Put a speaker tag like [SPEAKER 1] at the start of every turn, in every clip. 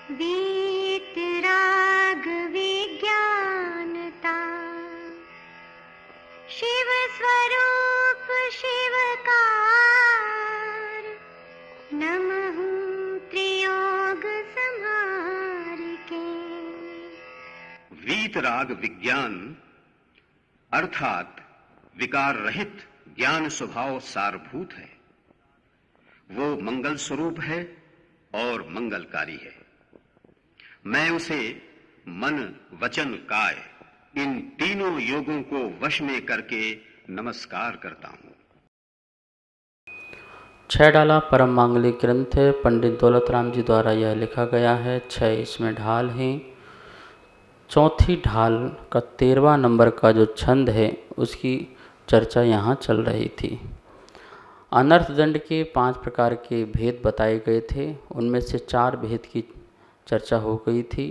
[SPEAKER 1] वीतराग विज्ञानता, शिव स्वरूप शिवकार, नमः त्रियोग संहार के।
[SPEAKER 2] वीतराग विज्ञान अर्थात विकार रहित ज्ञान स्वभाव सारभूत है। वो मंगल स्वरूप है और मंगलकारी है। मैं उसे मन वचन काय इन तीनों योगों को वश में करके नमस्कार करता हूं।
[SPEAKER 3] 6 डाला परम मांगलिक ग्रंथ है। पंडित दौलत राम जी द्वारा यह लिखा गया है। 6 इसमें ढाल हैं। चौथी ढाल का 13वां नंबर का जो छंद है उसकी चर्चा यहाँ चल रही थी। अनर्थ दंड के 5 प्रकार के भेद बताए गए थे, उनमें से 4 भेद की चर्चा हो गई थी।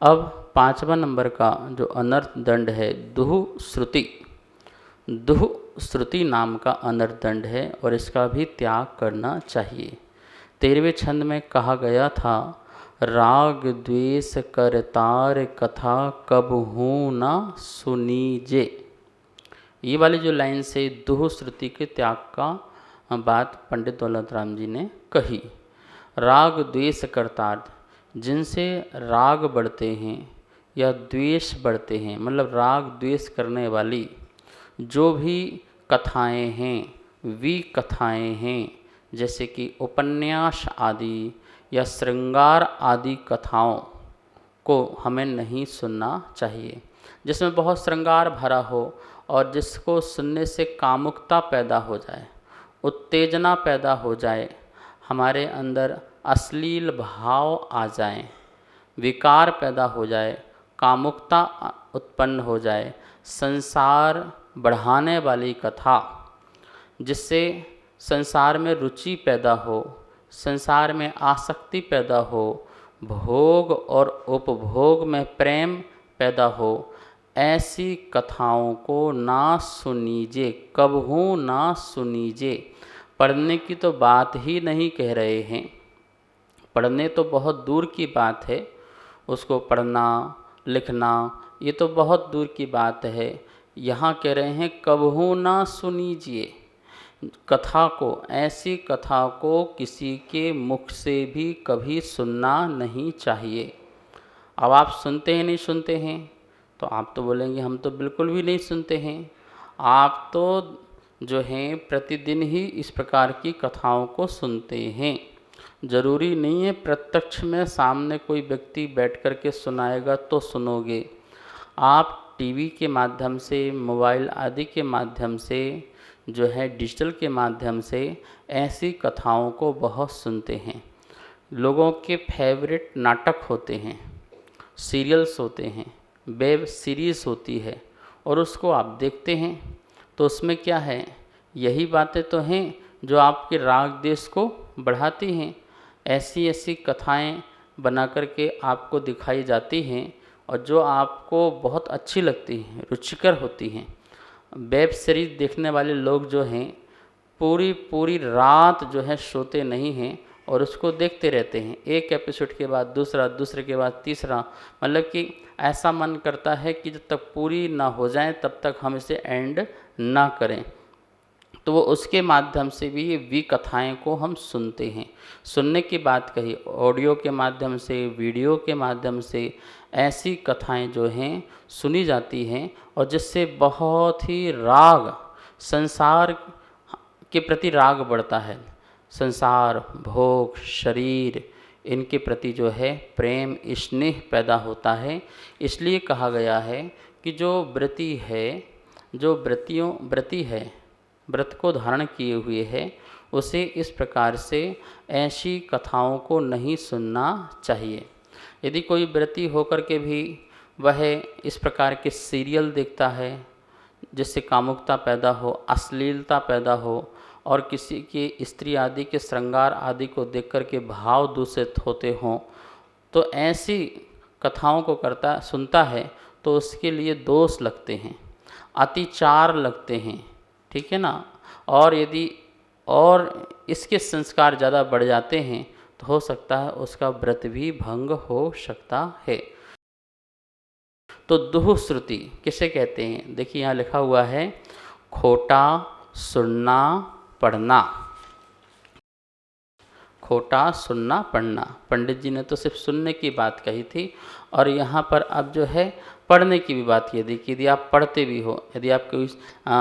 [SPEAKER 3] अब 5वां नंबर का जो अनर्थ दंड है दुह श्रुति नाम का अनर्थ दंड है और इसका भी त्याग करना चाहिए। 13वें छंद में कहा गया था, राग द्वेष करतार कथा कबहू न सुनीजे। ये वाली जो लाइन से दुह श्रुति के त्याग का बात पंडित दौलत राम जी ने कही। राग द्वेष करतार, जिनसे राग बढ़ते हैं या द्वेष बढ़ते हैं, मतलब राग द्वेष करने वाली जो भी कथाएं हैं, कथाएं हैं, जैसे कि उपन्यास आदि या श्रृंगार आदि कथाओं को हमें नहीं सुनना चाहिए। जिसमें बहुत श्रृंगार भरा हो और जिसको सुनने से कामुकता पैदा हो जाए, उत्तेजना पैदा हो जाए, हमारे अंदर अश्लील भाव आ जाए, विकार पैदा हो जाए, कामुकता उत्पन्न हो जाए, संसार बढ़ाने वाली कथा, जिससे संसार में रुचि पैदा हो, संसार में आसक्ति पैदा हो, भोग और उपभोग में प्रेम पैदा हो, ऐसी कथाओं को ना सुनीजे, कबहू ना सुनीजे। पढ़ने की तो बात ही नहीं कह रहे हैं, पढ़ने तो बहुत दूर की बात है, उसको पढ़ना लिखना ये तो बहुत दूर की बात है। यहाँ कह रहे हैं कबहू ना सुनीजिए। कथा को, ऐसी कथा को किसी के मुख से भी कभी सुनना नहीं चाहिए। अब आप सुनते हैं नहीं सुनते हैं, तो आप तो बोलेंगे हम तो बिल्कुल भी नहीं सुनते हैं। आप तो जो हैं प्रतिदिन ही इस प्रकार की कथाओं को सुनते हैं। ज़रूरी नहीं है प्रत्यक्ष में सामने कोई व्यक्ति बैठ कर के सुनाएगा तो सुनोगे। आप टीवी के माध्यम से, मोबाइल आदि के माध्यम से, जो है डिजिटल के माध्यम से ऐसी कथाओं को बहुत सुनते हैं। लोगों के फेवरेट नाटक होते हैं, सीरियल्स होते हैं, वेब सीरीज़ होती है और उसको आप देखते हैं तो उसमें क्या है, यही बातें तो हैं जो आपके राग देश को बढ़ाती हैं। ऐसी ऐसी कथाएं बना कर के आपको दिखाई जाती हैं और जो आपको बहुत अच्छी लगती हैं, रुचिकर होती हैं। वेब सीरीज़ देखने वाले लोग जो हैं पूरी पूरी रात जो है सोते नहीं हैं और उसको देखते रहते हैं, एक एपिसोड के बाद दूसरा, दूसरे के बाद तीसरा, मतलब कि ऐसा मन करता है कि जब तक पूरी ना हो जाए तब तक हम इसे एंड ना करें। तो वो उसके माध्यम से भी ये कथाएं को हम सुनते हैं। सुनने की बात कही, ऑडियो के माध्यम से, वीडियो के माध्यम से ऐसी कथाएं जो हैं सुनी जाती हैं और जिससे बहुत ही राग, संसार के प्रति राग बढ़ता है। संसार, भोग, शरीर, इनके प्रति जो है प्रेम, स्नेह पैदा होता है। इसलिए कहा गया है कि जो व्रती है, जो व्रती है, व्रत को धारण किए हुए है, उसे इस प्रकार से ऐसी कथाओं को नहीं सुनना चाहिए। यदि कोई व्रती होकर के भी वह इस प्रकार के सीरियल देखता है जिससे कामुकता पैदा हो, अश्लीलता पैदा हो और किसी की स्त्री आदि के श्रृंगार आदि को देख कर के भाव दूषित होते हों, तो ऐसी कथाओं को सुनता है तो उसके लिए दोष लगते हैं, अतिचार लगते हैं, ठीक है ना। और यदि और इसके संस्कार ज़्यादा बढ़ जाते हैं तो हो सकता है उसका व्रत भी भंग हो सकता है। तो दुह श्रुति किसे कहते हैं? देखिए यहाँ लिखा हुआ है खोटा सुनना पढ़ना। खोटा सुनना पढ़ना, पंडित जी ने तो सिर्फ सुनने की बात कही थी, और यहाँ पर अब जो है पढ़ने की भी बात ये दी कि यदि आप पढ़ते भी हो, यदि आप कोई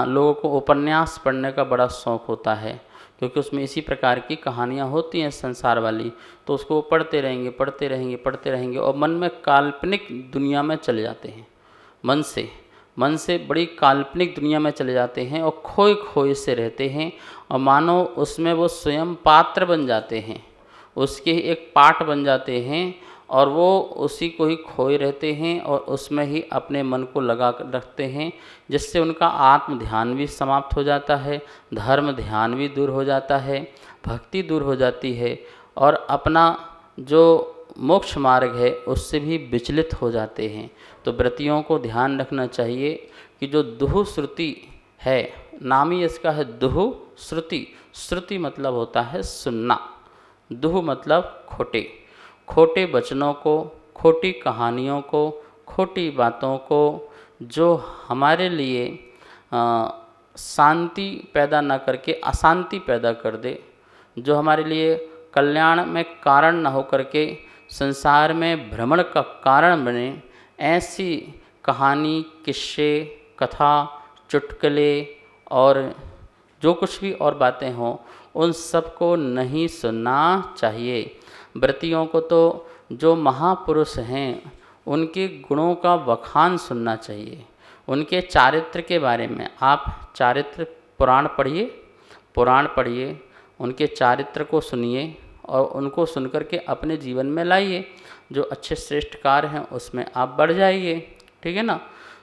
[SPEAKER 3] लोगों को उपन्यास पढ़ने का बड़ा शौक़ होता है, क्योंकि उसमें इसी प्रकार की कहानियाँ होती हैं संसार वाली, तो उसको वो पढ़ते रहेंगे पढ़ते रहेंगे पढ़ते रहेंगे और मन में काल्पनिक दुनिया में चले जाते हैं। मन से बड़ी काल्पनिक दुनिया में चले जाते हैं और खोए खोए से रहते हैं, और मानो उसमें वो स्वयं पात्र बन जाते हैं, उसके ही एक पाठ बन जाते हैं, और वो उसी को ही खोए रहते हैं और उसमें ही अपने मन को लगा कर रखते हैं, जिससे उनका आत्म ध्यान भी समाप्त हो जाता है, धर्म ध्यान भी दूर हो जाता है, भक्ति दूर हो जाती है, और अपना जो मोक्ष मार्ग है उससे भी विचलित हो जाते हैं। तो व्रतियों को ध्यान रखना चाहिए कि जो दुह श्रुति है, नाम ही इसका है दुह श्रुति। श्रुति मतलब होता है सुनना, दुह मतलब खोटे खोटे वचनों को, खोटी कहानियों को, खोटी बातों को, जो हमारे लिए शांति पैदा न करके अशांति पैदा कर दे, जो हमारे लिए कल्याण में कारण न हो करके संसार में भ्रमण का कारण बने, ऐसी कहानी, किस्से, कथा, चुटकुले और जो कुछ भी और बातें हों, उन सब को नहीं सुनना चाहिए। व्रतियों को तो जो महापुरुष हैं उनके गुणों का बखान सुनना चाहिए, उनके चारित्र के बारे में। आप चारित्र पुराण पढ़िए, उनके चारित्र को सुनिए और उनको सुनकर के अपने जीवन में लाइए। जो अच्छे श्रेष्ठ कार्य हैं उसमें आप बढ़ जाइए, ठीक है ना।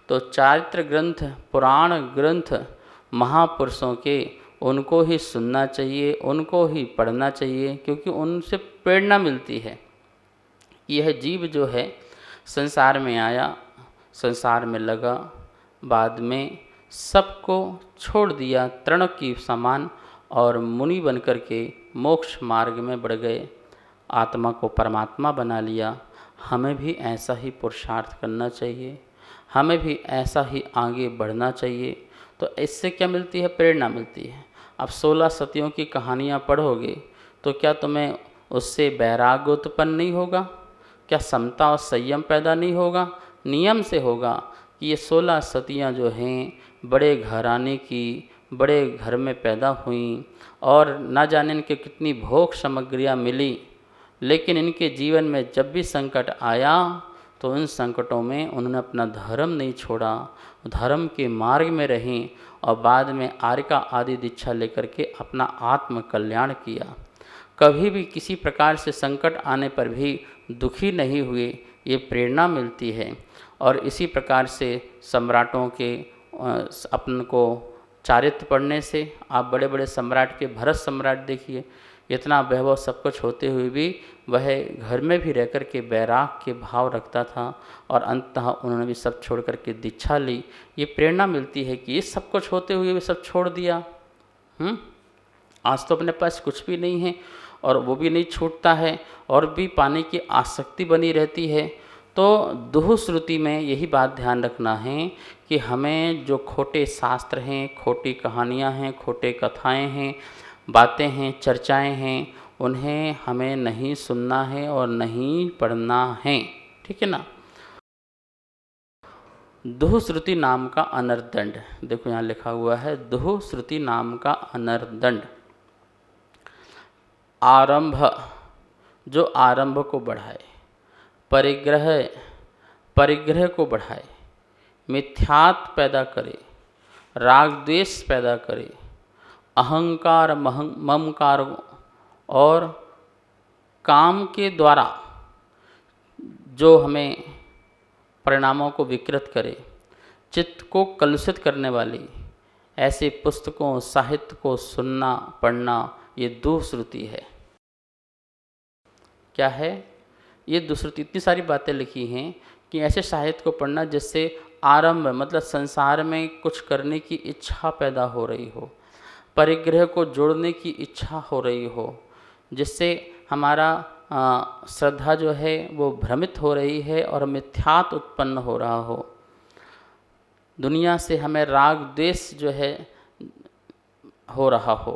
[SPEAKER 3] तो चारित्र ग्रंथ, पुराण ग्रंथ महापुरुषों के, उनको ही सुनना चाहिए, उनको ही पढ़ना चाहिए, क्योंकि उनसे प्रेरणा मिलती है। यह जीव जो है संसार में आया, संसार में लगा, बाद में सबको छोड़ दिया तृण की समान, और मुनि बनकर के मोक्ष मार्ग में बढ़ गए, आत्मा को परमात्मा बना लिया। हमें भी ऐसा ही पुरुषार्थ करना चाहिए, हमें भी ऐसा ही आगे बढ़ना चाहिए। तो इससे क्या मिलती है? प्रेरणा मिलती है। अब 16 सतियों की कहानियाँ पढ़ोगे तो क्या तुम्हें उससे वैराग्य उत्पन्न नहीं होगा? क्या समता और संयम पैदा नहीं होगा? नियम से होगा कि ये 16 सतियाँ जो हैं बड़े घराने की, बड़े घर में पैदा हुई, और ना जाने इनके कितनी भोग सामग्रियाँ मिली, लेकिन इनके जीवन में जब भी संकट आया तो उन संकटों में उन्होंने अपना धर्म नहीं छोड़ा, धर्म के मार्ग में रहें, और बाद में आर्य का आदि दीक्षा लेकर के अपना आत्म कल्याण किया। कभी भी किसी प्रकार से संकट आने पर भी दुखी नहीं हुए, ये प्रेरणा मिलती है। और इसी प्रकार से सम्राटों के अपन को चारित्र पढ़ने से, आप बड़े बड़े सम्राट के, भरत सम्राट देखिए, इतना वैभव सब कुछ होते हुए भी वह घर में भी रह कर के वैराग के भाव रखता था, और अंततः उन्होंने भी सब छोड़ कर के दीक्षा ली। ये प्रेरणा मिलती है कि ये सब कुछ होते हुए भी सब छोड़ दिया। आज तो अपने पास कुछ भी नहीं है और वो भी नहीं छूटता है, और भी पाने की आसक्ति बनी रहती है। तो दुह श्रुति में यही बात ध्यान रखना है कि हमें जो खोटे शास्त्र हैं, खोटी कहानियाँ हैं, खोटे कथाएँ हैं, बातें हैं, चर्चाएं हैं, उन्हें हमें नहीं सुनना है और नहीं पढ़ना है, ठीक है ना। दुह श्रुति नाम का अनर्दंड, देखो यहाँ लिखा हुआ है दुह श्रुति नाम का अनर्दंड। आरंभ, जो आरंभ को बढ़ाए, परिग्रह को बढ़ाए, मिथ्यात्व पैदा करे, राग द्वेष पैदा करे, अहंकार ममकार और काम के द्वारा जो हमें परिणामों को विकृत करे, चित्त को कलुषित करने वाली ऐसे पुस्तकों, साहित्य को सुनना पढ़ना, ये दुश्रुति है। क्या है ये दुश्रुति? इतनी सारी बातें लिखी हैं कि ऐसे साहित्य को पढ़ना जिससे आरंभ मतलब संसार में कुछ करने की इच्छा पैदा हो रही हो, परिग्रह को जोड़ने की इच्छा हो रही हो, जिससे हमारा श्रद्धा जो है वो भ्रमित हो रही है और मिथ्यात्व उत्पन्न हो रहा हो, दुनिया से हमें राग द्वेष जो है हो रहा हो,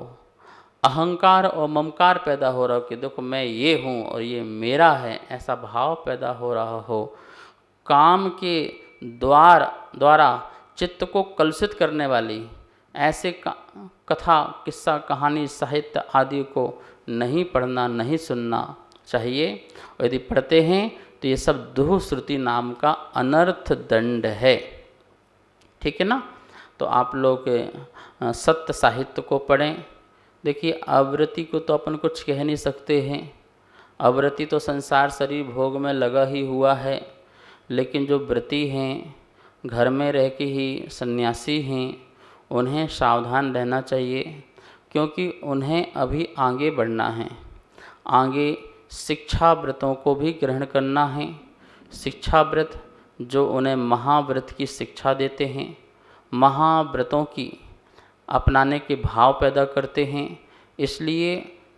[SPEAKER 3] अहंकार और ममकार पैदा हो रहा हो कि देखो मैं ये हूँ और ये मेरा है, ऐसा भाव पैदा हो रहा हो, काम के द्वारा चित्त को कलुषित करने वाली ऐसे कथा किस्सा कहानी साहित्य आदि को नहीं पढ़ना नहीं सुनना चाहिए। और यदि पढ़ते हैं तो ये सब दुह श्रुति नाम का अनर्थ दंड है। ठीक है ना। तो आप लोग सत्य साहित्य को पढ़ें। देखिए आवृत्ति को तो अपन कुछ कह नहीं सकते हैं, आवृत्ति तो संसार शरीर भोग में लगा ही हुआ है, लेकिन जो व्रती हैं घर में रह के ही सन्यासी हैं उन्हें सावधान रहना चाहिए, क्योंकि उन्हें अभी आगे बढ़ना है, आगे शिक्षा व्रतों को भी ग्रहण करना है। शिक्षा व्रत जो उन्हें महाव्रत की शिक्षा देते हैं, महाव्रतों की अपनाने के भाव पैदा करते हैं। इसलिए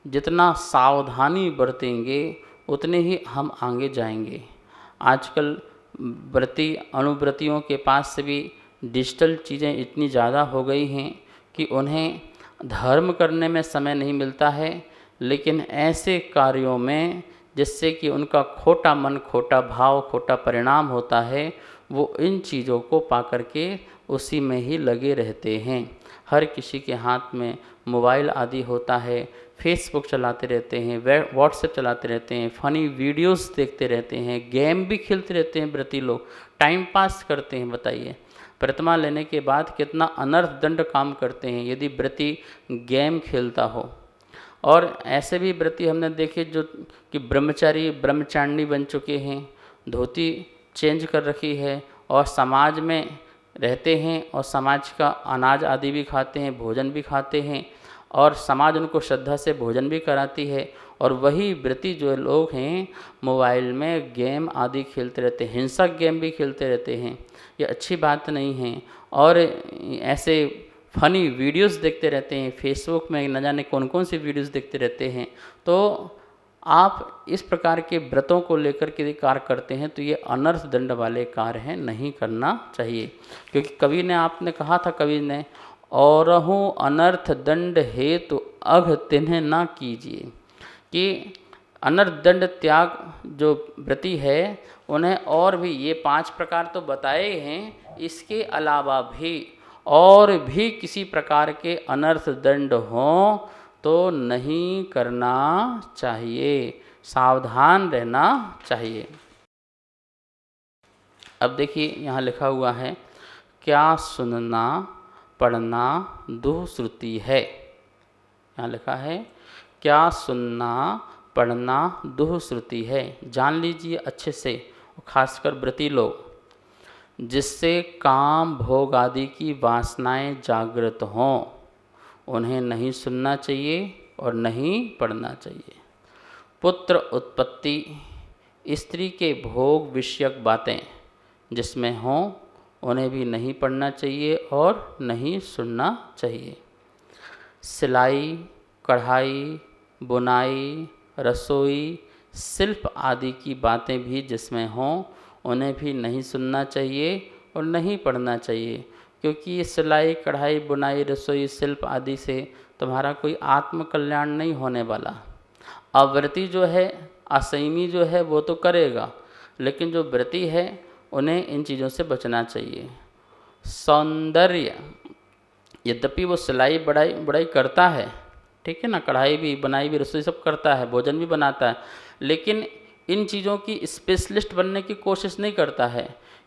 [SPEAKER 3] जितना सावधानी बरतेंगे उतने ही हम आगे जाएंगे। आजकल व्रती अनुव्रतियों के पास से भी डिजिटल चीज़ें इतनी ज़्यादा हो गई हैं कि उन्हें धर्म करने में समय नहीं मिलता है, लेकिन ऐसे कार्यों में जिससे कि उनका खोटा मन खोटा भाव खोटा परिणाम होता है, वो इन चीज़ों को पा करके उसी में ही लगे रहते हैं। हर किसी के हाथ में मोबाइल आदि होता है, फेसबुक चलाते रहते हैं, व्हाट्सएप चलाते रहते हैं, फ़नी वीडियोस देखते रहते हैं, गेम भी खेलते रहते हैं। व्रती लोग टाइम पास करते हैं। बताइए प्रतिमा लेने के बाद कितना अनर्थ दंड काम करते हैं यदि व्रती गेम खेलता हो। और ऐसे भी व्रती हमने देखे जो कि ब्रह्मचारी ब्रह्मचारिणी बन चुके हैं, धोती चेंज कर रखी है और समाज में रहते हैं और समाज का अनाज आदि भी खाते हैं, भोजन भी खाते हैं और समाज उनको श्रद्धा से भोजन भी कराती है। और वही व्रती जो लोग हैं मोबाइल में गेम आदि खेलते रहते हैं, हिंसक गेम भी खेलते रहते हैं। ये अच्छी बात नहीं है। और ऐसे फ़नी वीडियोस देखते रहते हैं, फेसबुक में न जाने कौन कौन सी वीडियोस देखते रहते हैं। तो आप इस प्रकार के व्रतों को लेकर के कार्य करते हैं तो ये अनर्थ दंड वाले कार्य हैं, नहीं करना चाहिए। क्योंकि कवि ने आपने कहा था, कवि ने औरहु अनर्थ दंड हेतु अघ तिन्ह ना कीजिए, कि अनर्थ दंड त्याग जो व्रती है उन्हें और भी ये 5 प्रकार तो बताए हैं, इसके अलावा भी और भी किसी प्रकार के अनर्थ दंड हों तो नहीं करना चाहिए, सावधान रहना चाहिए। अब देखिए यहाँ लिखा हुआ है, क्या सुनना पढ़ना दुह श्रुति है। यहाँ लिखा है क्या सुनना पढ़ना दुह श्रुति है। जान लीजिए अच्छे से, खासकर व्रती लोग जिससे काम भोग आदि की वासनाएं जागृत हों उन्हें नहीं सुनना चाहिए और नहीं पढ़ना चाहिए। पुत्र उत्पत्ति, स्त्री के भोग विषयक बातें जिसमें हों उन्हें भी नहीं पढ़ना चाहिए और नहीं सुनना चाहिए। सिलाई कढ़ाई बुनाई रसोई शिल्प आदि की बातें भी जिसमें हों उन्हें भी नहीं सुनना चाहिए और नहीं पढ़ना चाहिए, क्योंकि ये सिलाई कढ़ाई बुनाई रसोई शिल्प आदि से तुम्हारा कोई आत्म कल्याण नहीं होने वाला। अव्रती जो है असंयमी जो है वो तो करेगा, लेकिन जो व्रती है उन्हें इन चीज़ों से बचना चाहिए। सौंदर्य, यद्यपि वो सिलाई बढ़ाई करता है, ठीक है ना, कढ़ाई भी बुनाई भी रसोई सब करता है, भोजन भी बनाता है, लेकिन इन चीज़ों की स्पेशलिस्ट बनने की कोशिश नहीं करता है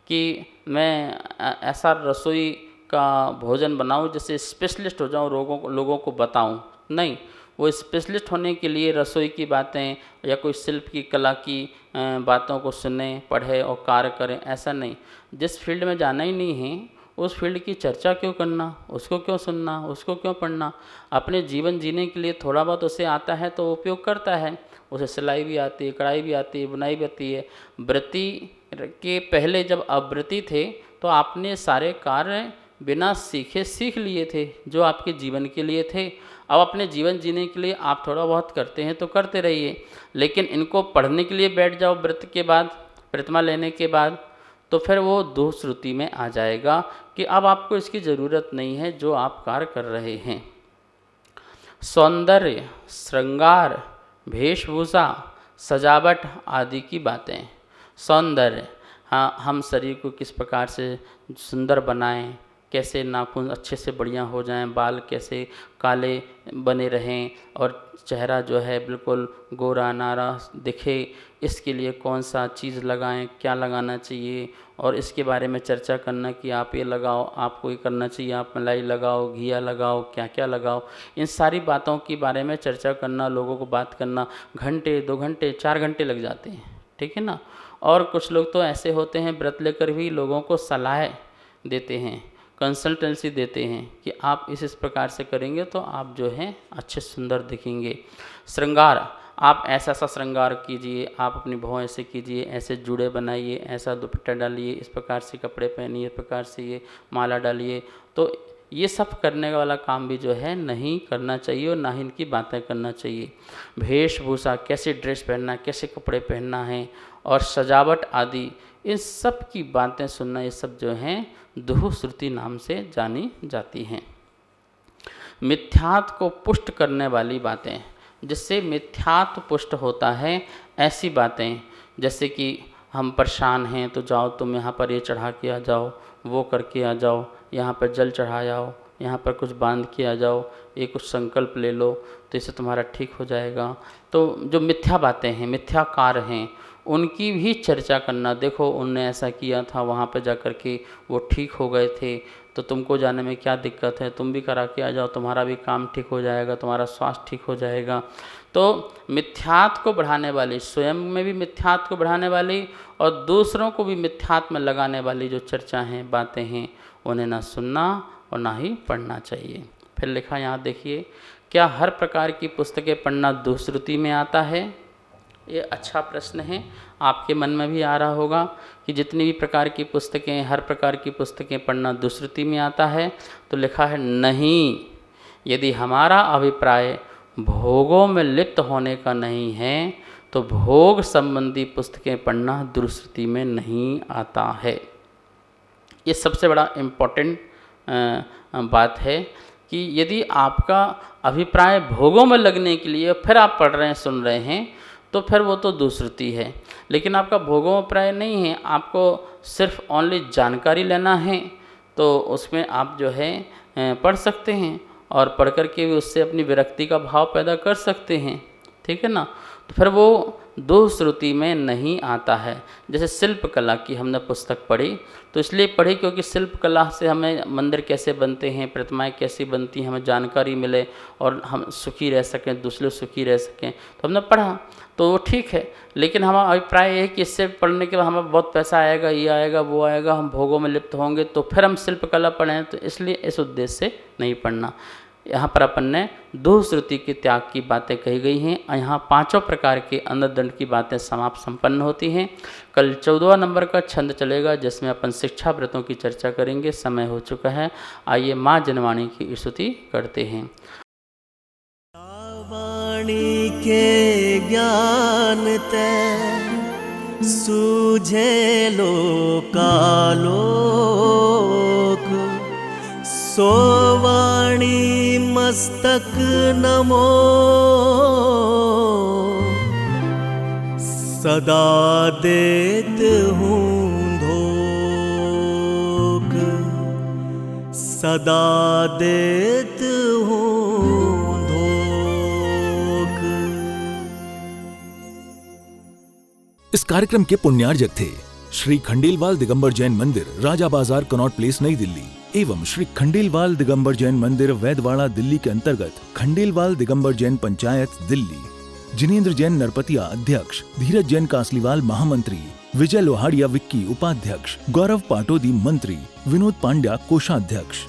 [SPEAKER 3] कि मैं ऐसा रसोई का भोजन बनाऊं जिससे स्पेशलिस्ट हो जाऊं, लोगों को बताऊं। नहीं, वो स्पेशलिस्ट होने के लिए रसोई की बातें या कोई शिल्प की कला की बातों को सुने पढ़े और कार्य करें, ऐसा नहीं। जिस फील्ड में जाना ही नहीं है उस फील्ड की चर्चा क्यों करना, उसको क्यों सुनना, उसको क्यों पढ़ना। अपने जीवन जीने के लिए थोड़ा बहुत उसे आता है तो उपयोग करता है, उसे सिलाई भी आती है, कढ़ाई भी आती है, बुनाई भी आती है। व्रती के पहले जब अव्रती थे तो आपने सारे कार्य बिना सीखे सीख लिए थे जो आपके जीवन के लिए थे। अब अपने जीवन जीने के लिए आप थोड़ा बहुत करते हैं तो करते रहिए, लेकिन इनको पढ़ने के लिए बैठ जाओ व्रत के बाद, प्रतिमा लेने के बाद, तो फिर वो दुःश्रुति में आ जाएगा कि अब आपको इसकी ज़रूरत नहीं है जो आप कार्य कर रहे हैं। सौंदर्य, श्रृंगार, वेशभूषा, सजावट आदि की बातें। सौंदर्य, हाँ, हम शरीर को किस प्रकार से सुंदर बनाएं, कैसे नाखून अच्छे से बढ़िया हो जाएं, बाल कैसे काले बने रहें और चेहरा जो है बिल्कुल गोरा नारा दिखे, इसके लिए कौन सा चीज़ लगाएं, क्या लगाना चाहिए, और इसके बारे में चर्चा करना कि आप ये लगाओ, आपको ये करना चाहिए, आप मलाई लगाओ, घिया लगाओ, क्या क्या लगाओ, इन सारी बातों के बारे में चर्चा करना, लोगों को बात करना, घंटे 2 घंटे 4 घंटे लग जाते हैं, ठीक है ना। और कुछ लोग तो ऐसे होते हैं व्रत लेकर भी लोगों को सलाह देते हैं, कंसल्टेंसी देते हैं कि आप इस प्रकार से करेंगे तो आप जो हैं अच्छे सुंदर दिखेंगे। श्रृंगार, आप ऐसा सा श्रृंगार कीजिए, आप अपनी भौं ऐसे कीजिए, ऐसे जूड़े बनाइए, ऐसा दुपट्टा डालिए, इस प्रकार से कपड़े पहनिए, इस प्रकार से ये माला डालिए। तो ये सब करने वाला काम भी जो है नहीं करना चाहिए और ना ही इनकी बातें करना चाहिए। वेशभूषा, कैसे ड्रेस पहनना, कैसे कपड़े पहनना है, और सजावट आदि, इन सब की बातें सुनना, ये सब जो हैं दुःश्रुति नाम से जानी जाती हैं। मिथ्यात्व को पुष्ट करने वाली बातें, जिससे मिथ्यात्व पुष्ट होता है, ऐसी बातें जैसे कि हम परेशान हैं तो जाओ तुम यहाँ पर ये चढ़ा के आ जाओ, वो करके आ जाओ, यहाँ पर जल चढ़ा आओ, यहाँ पर कुछ बांध के आ जाओ, ये कुछ संकल्प ले लो तो इससे तुम्हारा ठीक हो जाएगा। तो जो मिथ्या बातें हैं, मिथ्या कार्य हैं, उनकी भी चर्चा करना। देखो उनने ऐसा किया था, वहाँ पर जा कर के वो ठीक हो गए थे, तो तुमको जाने में क्या दिक्कत है, तुम भी करा के आ जाओ, तुम्हारा भी काम ठीक हो जाएगा, तुम्हारा स्वास्थ्य ठीक हो जाएगा। तो मिथ्यात्व को बढ़ाने वाली, स्वयं में भी मिथ्यात्व को बढ़ाने वाली और दूसरों को भी मिथ्यात्व में लगाने वाली जो चर्चा हैं, बातें हैं, उन्हें ना सुनना और ना ही पढ़ना चाहिए। फिर लिखा यहाँ देखिए, क्या हर प्रकार की पुस्तकें पढ़ना दुःश्रुति में आता है? ये अच्छा प्रश्न है, आपके मन में भी आ रहा होगा कि जितनी भी प्रकार की पुस्तकें, हर प्रकार की पुस्तकें पढ़ना दुःश्रुति में आता है। तो लिखा है नहीं, यदि हमारा अभिप्राय भोगों में लिप्त होने का नहीं है तो भोग संबंधी पुस्तकें पढ़ना दुःश्रुति में नहीं आता है। ये सबसे बड़ा इम्पोर्टेंट बात है कि यदि आपका अभिप्राय भोगों में लगने के लिए फिर आप पढ़ रहे हैं, सुन रहे हैं, तो फिर वो तो दुःश्रुति है। लेकिन आपका भोगों में प्राय नहीं है, आपको सिर्फ ओनली जानकारी लेना है, तो उसमें आप जो है पढ़ सकते हैं और पढ़ कर के भी उससे अपनी विरक्ति का भाव पैदा कर सकते हैं, ठीक है ना। तो फिर वो दुःश्रुति में नहीं आता है। जैसे शिल्प कला की हमने पुस्तक पढ़ी, तो इसलिए पढ़ी क्योंकि शिल्प कला से हमें मंदिर कैसे बनते हैं, प्रतिमाएं कैसी बनती हैं, हमें जानकारी मिले और हम सुखी रह सकें, दूसरे सुखी रह सकें, तो हमने पढ़ा, तो वो ठीक है। लेकिन हमारा अभिप्राय है कि इससे पढ़ने के बाद हमें बहुत पैसा आएगा, ये आएगा, वो आएगा, हम भोगों में लिप्त होंगे, तो फिर हम शिल्प कला पढ़ें, तो इसलिए इस उद्देश्य से नहीं पढ़ना। यहाँ पर अपन ने दुःश्रुति के त्याग की बातें कही गई हैं। यहाँ 5 प्रकार के अंधदंड की बातें समाप्त संपन्न होती हैं। कल 14वां नंबर का छंद चलेगा जिसमें अपन शिक्षा व्रतों की चर्चा करेंगे। समय हो चुका है, आइए माँ जनवाणी की स्तुति करते हैं।
[SPEAKER 4] वाणी के ज्ञान ते सूझे लोकालोक, सो वाणी मस्तक नमो, सदा देत हूँ धोख, सदा देत हूँ धोख।
[SPEAKER 5] इस कार्यक्रम के पुण्यार्जक थे श्री खंडेलवाल दिगंबर जैन मंदिर, राजा बाजार, कनॉट प्लेस, नई दिल्ली, एवं श्री खंडेलवाल दिगंबर जैन मंदिर, वैदवाड़ा, दिल्ली के अंतर्गत खंडेलवाल दिगंबर जैन पंचायत, दिल्ली। जिनेंद्र जैन नरपतिया अध्यक्ष, धीरज जैन कासलीवाल महामंत्री, विजय लोहाड़िया विक्की उपाध्यक्ष, गौरव पाटोदी मंत्री, विनोद पांड्या कोषाध्यक्ष।